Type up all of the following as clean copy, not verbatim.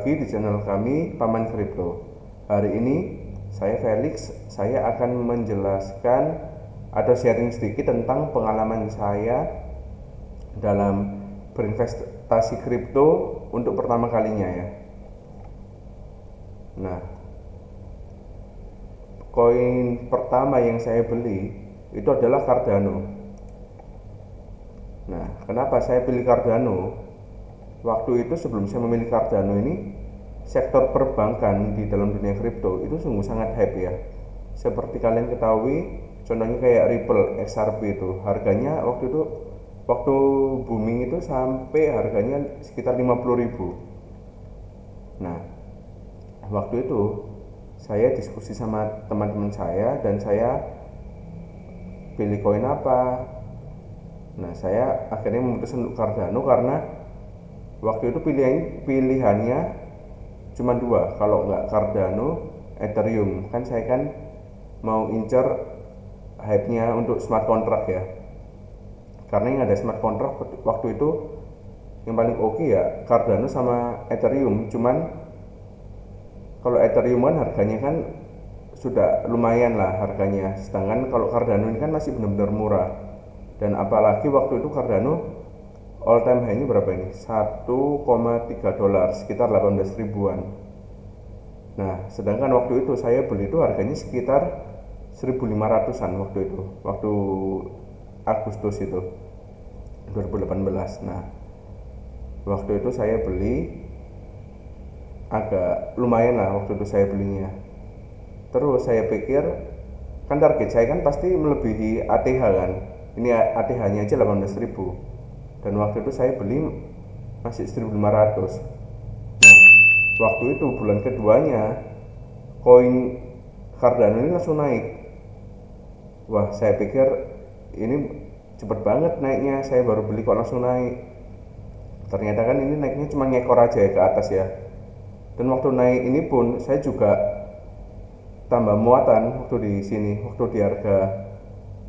lagi di channel kami Paman Kripto. Hari ini saya Felix, saya akan menjelaskan atau sharing sedikit tentang pengalaman saya dalam berinvestasi kripto untuk pertama kalinya ya. Nah, koin pertama yang saya beli itu adalah Cardano. Nah, kenapa saya pilih Cardano? Waktu itu sebelum saya memilih Cardano ini, sektor perbankan di dalam dunia kripto itu sungguh sangat hype ya. Seperti kalian ketahui, contohnya kayak Ripple, XRP itu harganya waktu booming itu sampai harganya sekitar 50.000. Nah, waktu itu saya diskusi sama teman-teman saya dan saya pilih koin apa. Nah, saya akhirnya memutuskan untuk Cardano karena waktu itu pilihannya cuma dua, kalau nggak Cardano, Ethereum. Kan saya kan mau incer hype-nya untuk smart contract ya, karena yang ada smart contract waktu itu yang paling oke ya Cardano sama Ethereum. Cuman kalau Ethereum kan harganya kan sudah lumayan lah harganya, sedangkan kalau Cardano ini kan masih benar-benar murah. Dan apalagi waktu itu Cardano all time high-nya berapa ini? 1,3 dolar, sekitar 18 ribuan. Nah, sedangkan waktu itu saya beli itu harganya sekitar 1.500-an waktu Agustus itu 2018. Nah, waktu itu saya beli agak lumayan lah waktu itu saya belinya. Terus saya pikir kan target saya kan pasti melebihi ATH kan. Ini ATH-nya aja 18.000. Dan waktu itu saya beli masih 1.500. Nah, waktu itu bulan keduanya koin Cardano ini langsung naik. Wah, saya pikir ini cepet banget naiknya, saya baru beli kok langsung naik. Ternyata kan ini naiknya cuma ngekor aja ya ke atas ya. Dan waktu naik ini pun saya juga tambah muatan waktu di sini, waktu di harga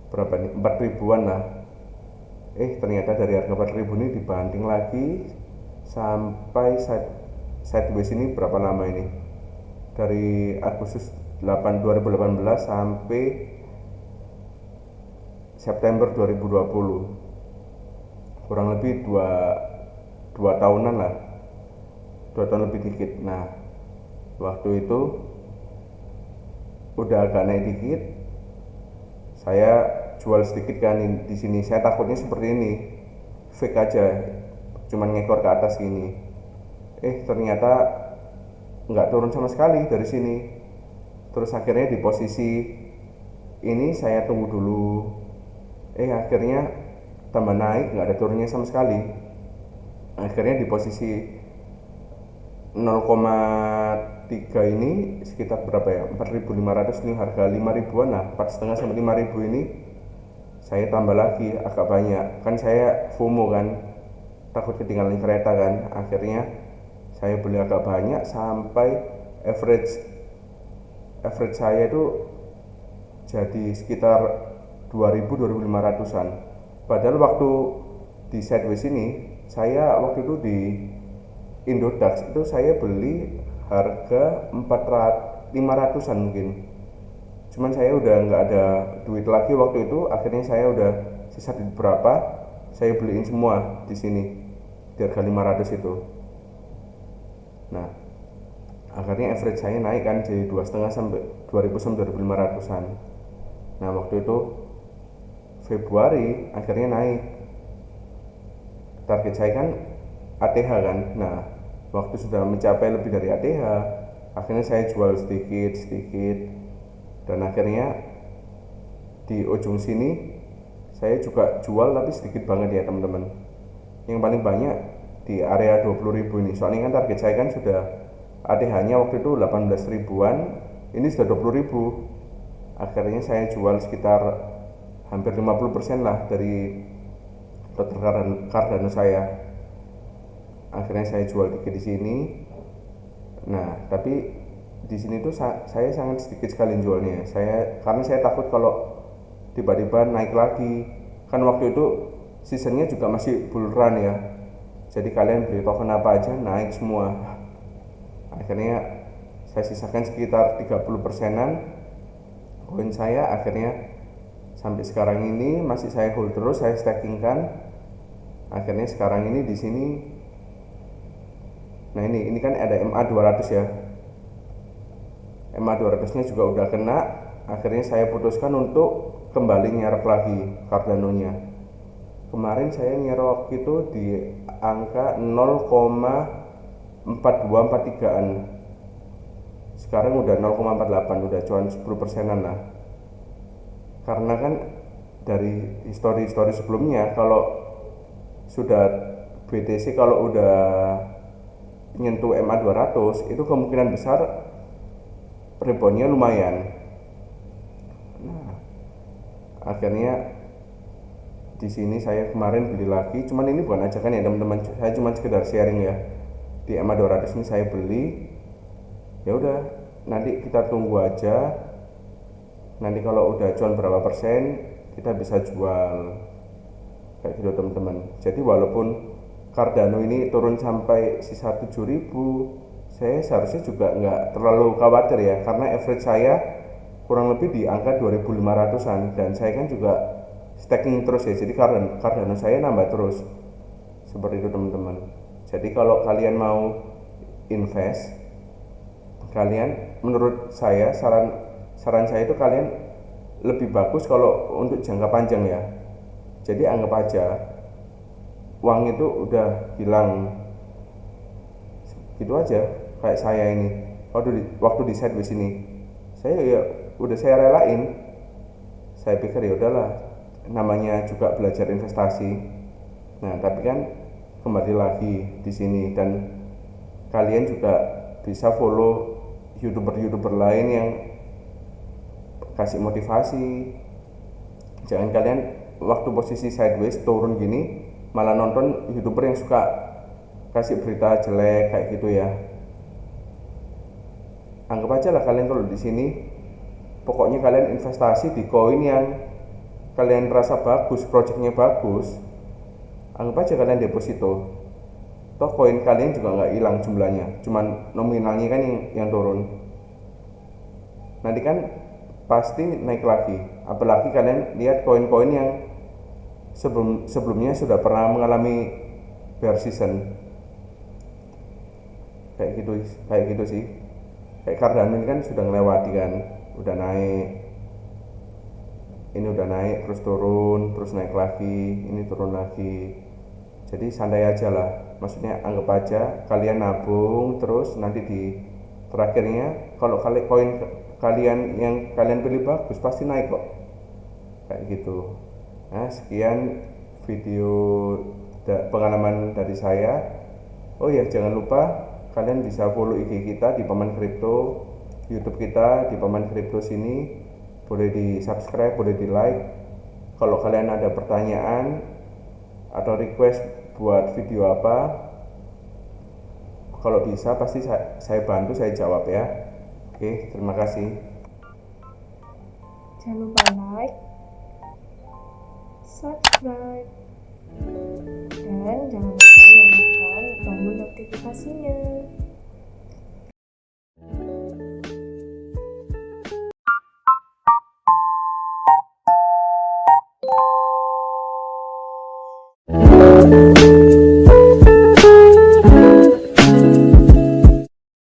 berapa nih? 4 ribuan lah. Ternyata dari harga 4.000 ini dibanting lagi sampai sideways ini berapa lama ini? Dari Agustus 2018 sampai September 2020. Kurang lebih 2 tahunan lah. 2 tahun lebih dikit. Nah, waktu itu udah agak naik dikit, saya jual sedikit kan di sini. Saya takutnya seperti ini, fake aja, cuman ngekor ke atas gini. Ternyata nggak turun sama sekali dari sini. Terus akhirnya di posisi ini saya tunggu dulu. Akhirnya tambah naik, nggak ada turunnya sama sekali. Akhirnya di posisi 0,3 ini sekitar berapa ya? 4.500 ini harga 5 ribuan lah, 4,5 sampai 5 ribu ini saya tambah lagi agak banyak. Kan saya FOMO kan, takut ketinggalan kereta kan. Akhirnya saya beli agak banyak sampai average saya itu jadi sekitar 2.000-2.500-an. Padahal waktu di sideways ini saya waktu itu di Indodax itu saya beli harga 500-an mungkin. Cuman saya udah nggak ada duit lagi waktu itu. Akhirnya saya udah sisa duit berapa, saya beliin semua di sini di harga 500 itu. Nah, akhirnya average saya naik kan jadi 2,5 sampai 2.000 sampai 2.500-an. Nah, waktu itu Februari akhirnya naik. Target saya kan ATH kan. Nah, waktu sudah mencapai lebih dari ATH, akhirnya saya jual sedikit dan akhirnya di ujung sini saya juga jual tapi sedikit banget ya teman-teman. Yang paling banyak di area 20.000 ini, soalnya kan target saya kan sudah ATH-nya waktu itu 18 ribuan, ini sudah 20.000. Akhirnya saya jual sekitar hampir 50% lah dari total Cardano saya. Akhirnya saya jual dikit di sini. Nah, tapi di sini tuh saya sangat sedikit sekali jualnya. Karena saya takut kalau tiba-tiba naik lagi. Kan waktu itu seasonnya juga masih bull run ya. Jadi kalian beli token apa aja naik semua. Akhirnya saya sisakan sekitar 30%-an koin saya. Akhirnya sampai sekarang ini masih saya hold terus, saya stackingkan. Akhirnya sekarang ini di sini, nah ini kan ada MA 200 ya. MA 200 nya juga udah kena. Akhirnya saya putuskan untuk kembali nyerok lagi Cardano-nya. Kemarin saya nyerok itu di angka 0,4243an. Sekarang udah 0,48, udah cuan 10%-an lah. Karena kan dari histori-histori sebelumnya, kalau sudah BTC kalau udah nyentuh MA 200 itu kemungkinan besar reboundnya lumayan. Nah, akhirnya di sini saya kemarin beli lagi, cuman ini bukan ajakan ya teman-teman, saya cuma sekedar sharing ya. Di MA 200 ini saya beli, ya udah nanti kita tunggu aja, nanti kalau udah cuan berapa persen kita bisa jual, kayak gitu teman-teman. Jadi walaupun Cardano ini turun sampai sisa 7.000, saya seharusnya juga nggak terlalu khawatir ya, karena average saya kurang lebih di angka 2.500-an, dan saya kan juga stacking terus ya, jadi Cardano saya nambah terus, seperti itu teman-teman. Jadi kalau kalian mau invest, kalian menurut saya saran saya itu kalian lebih bagus kalau untuk jangka panjang ya. Jadi anggap aja uang itu udah hilang gitu aja, kayak saya ini waktu di sideways ini, saya ya udah saya relain. Saya pikir ya udahlah, namanya juga belajar investasi. Nah tapi kan kembali lagi di sini, dan kalian juga bisa follow youtuber lain yang kasih motivasi. Jangan kalian waktu posisi sideways turun gini malah nonton youtuber yang suka kasih berita jelek kayak gitu ya. Anggap aja lah kalian kalau di sini, pokoknya kalian investasi di koin yang kalian rasa bagus, projectnya bagus, anggap aja kalian deposito. Toh koin kalian juga nggak hilang jumlahnya, cuman nominalnya kan yang turun. Nanti kan pasti naik lagi, apalagi kalian lihat koin-koin yang sebelumnya sudah pernah mengalami bear season, kayak gitu sih. Kayak Cardano ini kan sudah melewati kan, udah naik, ini udah naik terus turun, terus naik lagi, ini turun lagi. Jadi santai aja lah, maksudnya anggap aja kalian nabung, terus nanti di terakhirnya kalau koin kalian yang kalian pilih bagus pasti naik kok, kayak gitu. Nah sekian video pengalaman dari saya. Oh ya jangan lupa kalian bisa follow IG kita di Paman Kripto, YouTube kita di Paman Kripto sini, boleh di subscribe, boleh di like. Kalau kalian ada pertanyaan atau request buat video apa, kalau bisa pasti saya bantu, saya jawab ya. Oke, terima kasih. Jangan lupa like, subscribe, dan jangan lupa nyalakan tombol notifikasinya.